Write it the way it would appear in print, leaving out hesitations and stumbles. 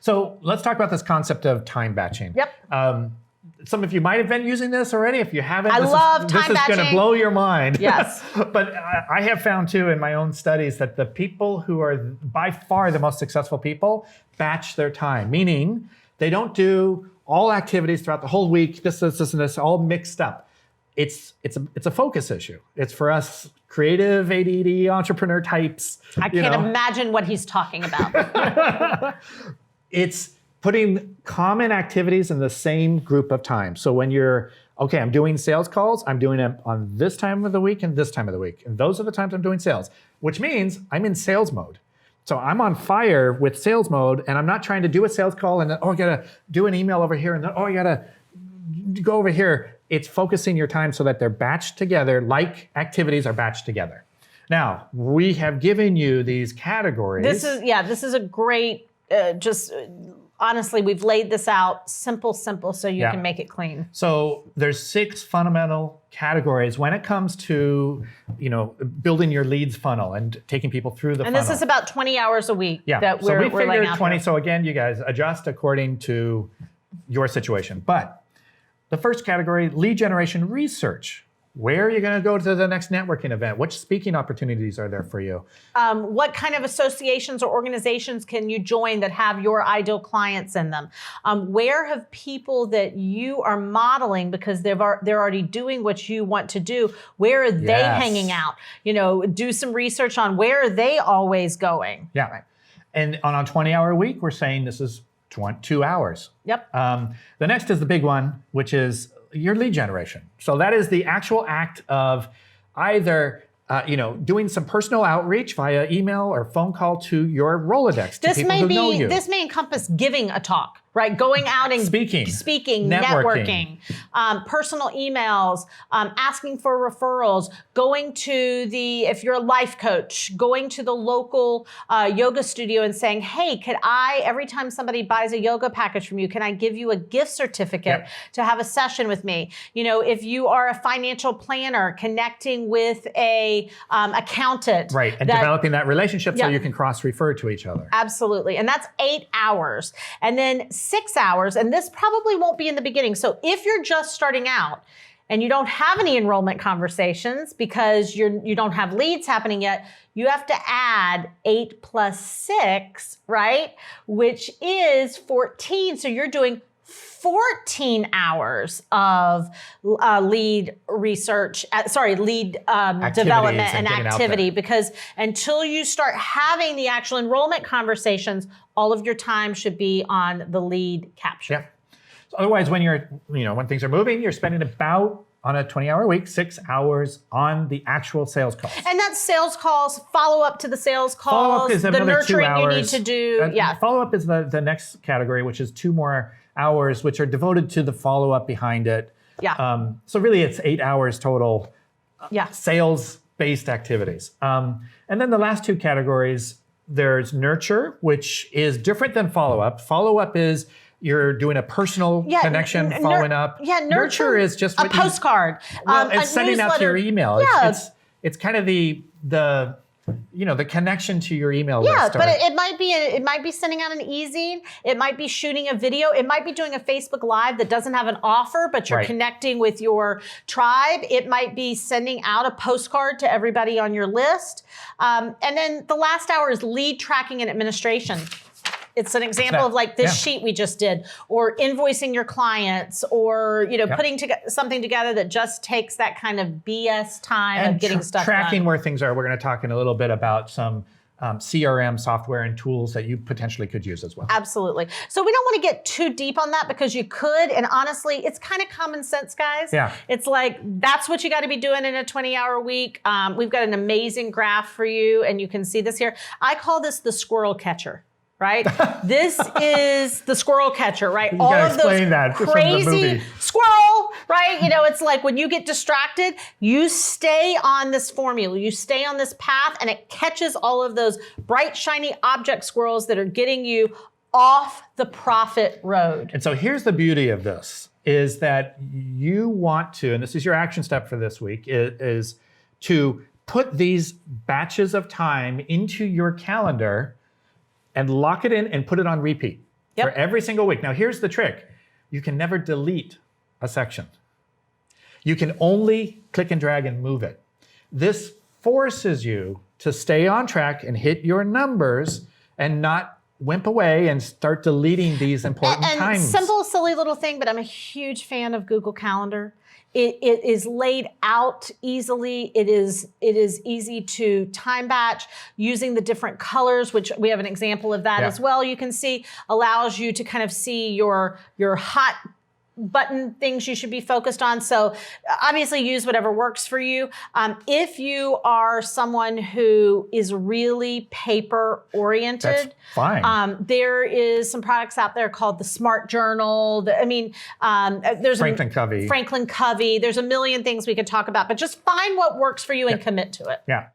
So let's talk about this concept of time batching. Yep. Some of you might have been using this already. If you haven't, I love time this is going to blow your mind. Yes. But I have found too in my own studies that the people who are by far the most successful people batch their time, meaning they don't do all activities throughout the whole week, this, and this, all mixed up. It's a focus issue. It's for us creative ADD entrepreneur types. I can't imagine what he's talking about. It's putting common activities in the same group of time. So when you're, okay, I'm doing sales calls, I'm doing them on this time of the week and this time of the week. And those are the times I'm doing sales, which means I'm in sales mode. So I'm on fire with sales mode and I'm not trying to do a sales call and then, I gotta do an email over here and then, I gotta go over here. It's focusing your time so that they're batched together, like activities are batched together. Now, we have given you these categories. This is a great, honestly, we've laid this out simple, so you can make it clean. So there's 6 fundamental categories when it comes to, building your leads funnel and taking people through the funnel. And this is about 20 hours a week that we're laying out. So we figured 20. So again, you guys adjust according to your situation. But the first category, lead generation research. Where are you going to go to the next networking event? Which speaking opportunities are there for you? What kind of associations or organizations can you join that have your ideal clients in them? Where have people that you are modeling because they're already doing what you want to do? Where are they hanging out? Do some research on where are they always going? Yeah. Right. And on a 20-hour week, we're saying this is 2 hours. Yep. The next is the big one, which is your lead generation. So that is the actual act of either doing some personal outreach via email or phone call to your Rolodex to people who know you. This may encompass giving a talk, right? Going out and speaking, networking, personal emails, asking for referrals, going to if you're a life coach, going to the local yoga studio and saying, hey, every time somebody buys a yoga package from you, can I give you a gift certificate to have a session with me? If you are a financial planner, connecting with a accountant. Right, and developing that relationship so you can cross-refer to each other. Absolutely, and that's 8 hours. And then 6 hours, and this probably won't be in the beginning. So if you're just starting out and you don't have any enrollment conversations because you don't have leads happening yet, you have to add 8 plus 6, right? Which is 14. So you're doing 14 hours of lead research, lead development and activity, because until you start having the actual enrollment conversations, all of your time should be on the lead capture. Yeah. So otherwise, when things are moving, you're spending about, on a 20-hour week, 6 hours on the actual sales calls. And that's sales calls, follow-up to the sales calls, follow-up is the nurturing you need to do. Follow-up is the next category, which is 2 more hours, which are devoted to the follow-up behind it. Yeah. So really, it's 8 hours total. Sales-based activities. And then the last 2 categories, there's nurture, which is different than follow-up. Follow-up is you're doing a personal connection, following up. Yeah, nurture is just a postcard. It's sending newsletter. out to your email. Yeah. It's kind of the connection to your email list. Yeah, but it might be sending out an e-zine. It might be shooting a video. It might be doing a Facebook Live that doesn't have an offer, but you're connecting with your tribe. It might be sending out a postcard to everybody on your list. And then the last hour is lead tracking and administration. It's an example of like this sheet we just did, or invoicing your clients, or putting something together that just takes that kind of BS time and of getting stuff done. Tracking where things are. We're going to talk in a little bit about some CRM software and tools that you potentially could use as well. Absolutely. So we don't want to get too deep on that because you could, and honestly, it's kind of common sense, guys. Yeah. It's like, that's what you got to be doing in a 20-hour week. We've got an amazing graph for you, and you can see this here. I call this the squirrel catcher. Right? This is the squirrel catcher, right? You gotta explain that crazy squirrel, right? It's like when you get distracted, you stay on this formula, you stay on this path, and it catches all of those bright, shiny object squirrels that are getting you off the profit road. And so here's the beauty of this, is that you want to, and this is your action step for this week, is to put these batches of time into your calendar and lock it in and put it on repeat. for every single week. Now, here's the trick. You can never delete a section. You can only click and drag and move it. This forces you to stay on track and hit your numbers and not wimp away and start deleting these important times. Simple, silly little thing, but I'm a huge fan of Google Calendar. It is laid out easily. It is easy to time batch using the different colors, which we have an example of that as well. You can see allows you to kind of see your hot button things you should be focused on. So obviously use whatever works for you. If you are someone who is really paper oriented, that's fine. there is some products out there called the Smart Journal. There's Franklin Covey. There's a million things we could talk about, but just find what works for you and commit to it. Yeah.